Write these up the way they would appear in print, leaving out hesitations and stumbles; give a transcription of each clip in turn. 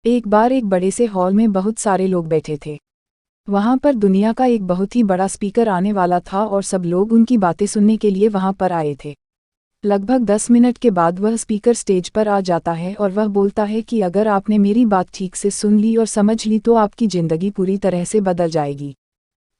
एक बार एक बड़े से हॉल में बहुत सारे लोग बैठे थे। वहां पर दुनिया का एक बहुत ही बड़ा स्पीकर आने वाला था और सब लोग उनकी बातें सुनने के लिए वहां पर आए थे। लगभग 10 मिनट के बाद वह स्पीकर स्टेज पर आ जाता है और वह बोलता है कि अगर आपने मेरी बात ठीक से सुन ली और समझ ली तो आपकी ज़िंदगी पूरी तरह से बदल जाएगी।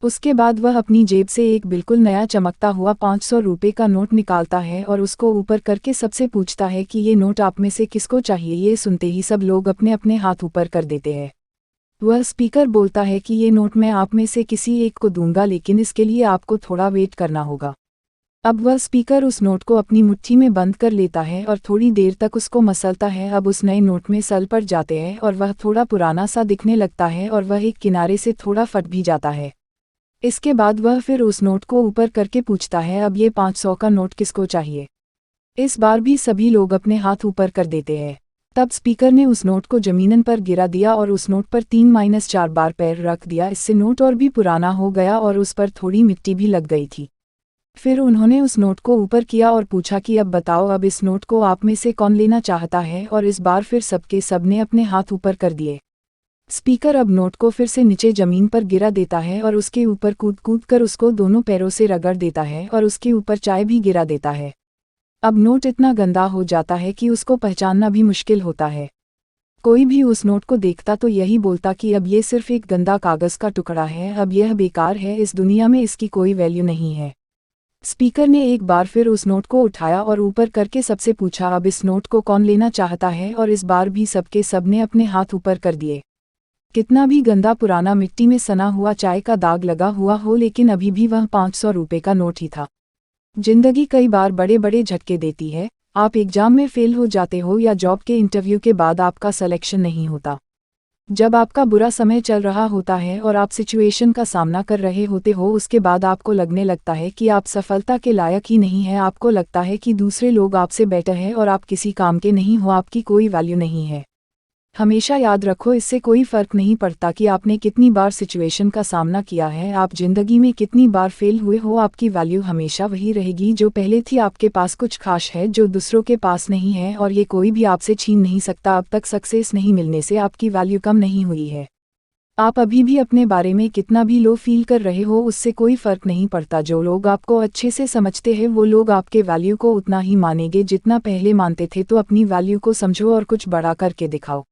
उसके बाद वह अपनी जेब से एक बिल्कुल नया चमकता हुआ 500 रुपये का नोट निकालता है और उसको ऊपर करके सबसे पूछता है कि ये नोट आप में से किसको चाहिए। ये सुनते ही सब लोग अपने अपने हाथ ऊपर कर देते हैं। वह स्पीकर बोलता है कि ये नोट मैं आप में से किसी एक को दूंगा, लेकिन इसके लिए आपको थोड़ा वेट करना होगा। अब वह स्पीकर उस नोट को अपनी मुट्ठी में बंद कर लेता है और थोड़ी देर तक उसको मसलता है। अब उस नए नोट में सल पड़ जाते हैं और वह थोड़ा पुराना सा दिखने लगता है और वह एक किनारे से थोड़ा फट भी जाता है। इसके बाद वह फिर उस नोट को ऊपर करके पूछता है, अब ये 500 का नोट किसको चाहिए। इस बार भी सभी लोग अपने हाथ ऊपर कर देते हैं। तब स्पीकर ने उस नोट को जमीन पर गिरा दिया और उस नोट पर 3-4 बार पैर रख दिया। इससे नोट और भी पुराना हो गया और उस पर थोड़ी मिट्टी भी लग गई थी। फिर उन्होंने उस नोट को ऊपर किया और पूछा कि अब बताओ, अब इस नोट को आप में से कौन लेना चाहता है। और इस बार फिर सबके सबने अपने हाथ ऊपर कर दिए। स्पीकर अब नोट को फिर से नीचे जमीन पर गिरा देता है और उसके ऊपर कूद कूद कर उसको दोनों पैरों से रगड़ देता है और उसके ऊपर चाय भी गिरा देता है। अब नोट इतना गंदा हो जाता है कि उसको पहचानना भी मुश्किल होता है। कोई भी उस नोट को देखता तो यही बोलता कि अब ये सिर्फ एक गंदा कागज़ का टुकड़ा है, अब यह बेकार है, इस दुनिया में इसकी कोई वैल्यू नहीं है। स्पीकर ने एक बार फिर उस नोट को उठाया और ऊपर करके सबसे पूछा, अब इस नोट को कौन लेना चाहता है। और इस बार भी सबके सबने अपने हाथ ऊपर कर दिए। कितना भी गंदा पुराना मिट्टी में सना हुआ चाय का दाग लगा हुआ हो, लेकिन अभी भी वह 500 रुपये का नोट ही था। जिंदगी कई बार बड़े बड़े झटके देती है। आप एग्जाम में फेल हो जाते हो या जॉब के इंटरव्यू के बाद आपका सिलेक्शन नहीं होता। जब आपका बुरा समय चल रहा होता है और आप सिचुएशन का सामना कर रहे होते हो, उसके बाद आपको लगने लगता है कि आप सफलता के लायक ही नहीं है। आपको लगता है कि दूसरे लोग आपसे बेटर हैं और आप किसी काम के नहीं हो, आपकी कोई वैल्यू नहीं है। हमेशा याद रखो, इससे कोई फ़र्क नहीं पड़ता कि आपने कितनी बार सिचुएशन का सामना किया है, आप ज़िंदगी में कितनी बार फेल हुए हो, आपकी वैल्यू हमेशा वही रहेगी जो पहले थी। आपके पास कुछ खास है जो दूसरों के पास नहीं है और ये कोई भी आपसे छीन नहीं सकता। अब तक सक्सेस नहीं मिलने से आपकी वैल्यू कम नहीं हुई है। आप अभी भी अपने बारे में कितना भी लो फील कर रहे हो, उससे कोई फ़र्क नहीं पड़ता। जो लोग आपको अच्छे से समझते हैं वो लोग आपके वैल्यू को उतना ही मानेंगे जितना पहले मानते थे। तो अपनी वैल्यू को समझो और कुछ बड़ा करके दिखाओ।